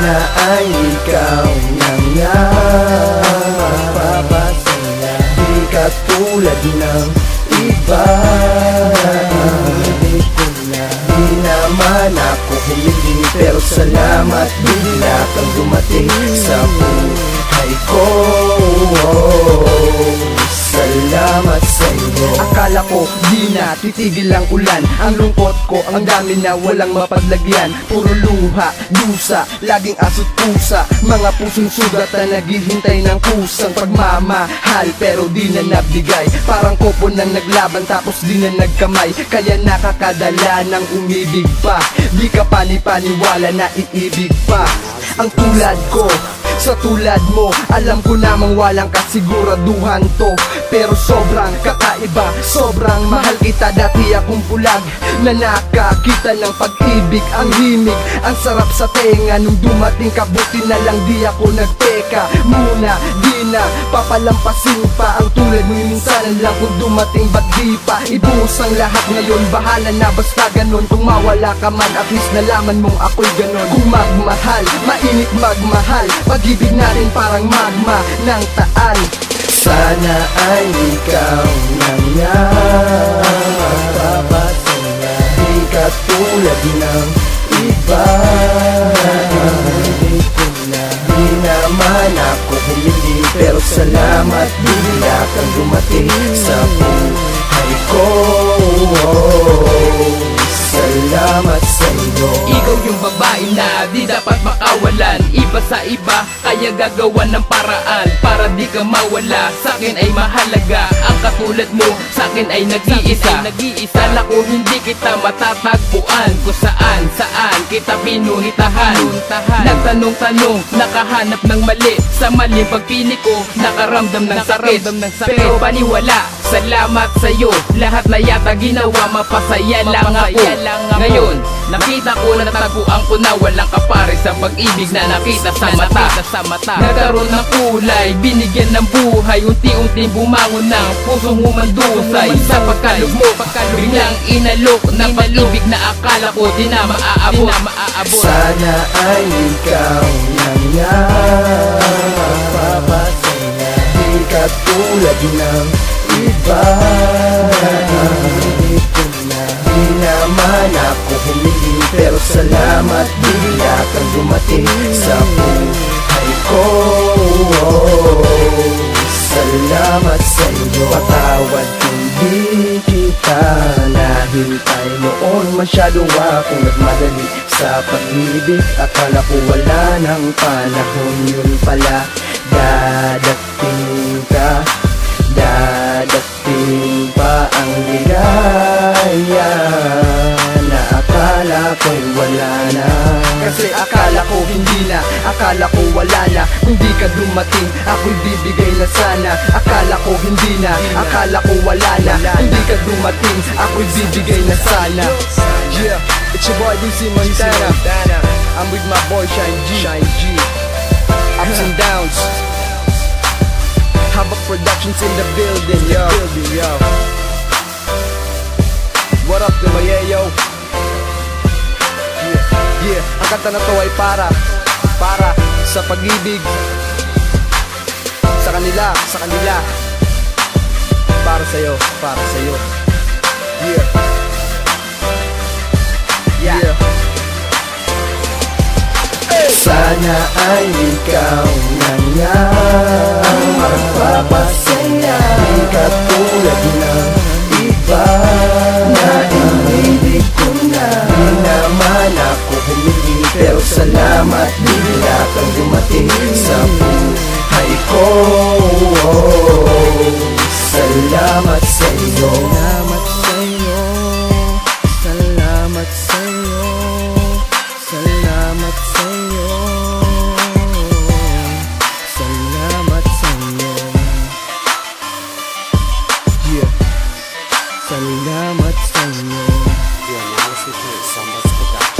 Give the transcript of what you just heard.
Sana ay ikaw na nga magpapasaya, di katulad ng iba. Di naman ako humiling, pero salamat bigla kang dumating sa buhay ko. Salamat sa iyo. Akala ko di na titigil ang ulan, ang lungkot ko ang dami na walang mapaglagyan. Puro luha, dusa, laging aso't pusa, mga pusong sugat na naghihintay ng kusang pagmamahal, pero di na nabigay. Parang kopo nang naglaban tapos di na nagkamay, kaya nakakadala ng umibig pa. Di ka panipaniwala na iibig pa ang tulad ko. Sa tulad mo, alam ko namang walang kasiguraduhan to, pero sobrang kakaiba, sobrang mahal kita. Dati akong pulag na nakakita ng pag-ibig. Ang himig, ang sarap sa tenga. Nung dumating ka, buti na lang di ako nagteka muna. Di na papalampasin pa ang tulad mo. Minsan lang kung dumating, ba't di pa ibuhos ang lahat ngayon? Bahala na basta ganun. Kung mawala ka man, at least nalaman mong ako'y ganun. Kung magmahal, mainit magmahal, pag-ibig natin parang magma ng Taal. Sana ay ikaw na nga magpapasaya, di katulad ng iba. Di naman ako humiling, pero salamat bigla kang dumating sa buhay ko. Salamat sa iyo. Ikaw yung babae na di dapat makawalan, iba sa iba, kaya gagawan ng paraan para di ka mawala. Sa'kin ay mahalaga, ang katulad mo sa'kin ay nag-iisa. Kala ko hindi kita matatagpuan, kung saan kita pinuhitahan. Nagtanong-tanong, nakahanap ng mali, sa maling pagpili ko nakaramdam ng sakit. Pero paniwala, salamat sa'yo, lahat na yata ginawa mapasaya lang ako. Ngayon, nakita ko na natagpuan ko na walang kapare sa pag-ibig na nakita sa mata. Nagkaroon ng kulay, binigyan ng buhay, unti-unti bumangon ng pusong humandusay. Sa pagkalog mo, biglang inalok ng pag-ibig na akala ko di na maaabot. Sana ay ikaw na nga magpapasaya, di katulad ng iba. Di naman ako humiling, pero salamat bigla kang dumating sa buhay ko. Salamat sa iyo. Patawad kung di kita nahintay noon. Masyado akong nagmadali sa pag-ibig. Akala ko wala ng panahon, yun pala dadating ka. Dadating pa ang ligaya na akala ko'y wala na. Kasi akala ko hindi na, akala ko wala na. Kung di ka dumating, ako'y bibigay na sana. Akala ko hindi na, akala ko wala na. Kung di ka dumating, ako'y bibigay na sana. Yeah, it's your boy DC Montana. I'm with my boy Shine G. Ups and downs, Habak Productions in the building, yo. What up, Dumayeyo? Yeah, ang kanta na to ay para sa pag-ibig, sa kanila, para sa'yo. Yeah. Sana ay ikaw na nga magpapasaya, di katulad ng iba. Naiibig ko na, di naman ako humiling, pero salamat bigla kang dumating sa buhay ko. Salamat sa iyo. Salamat sa'yo. Salamat sa'yo. Salamat sa'yo. Yeah. Salamat sa'yo. You're now listening to Sambas Production.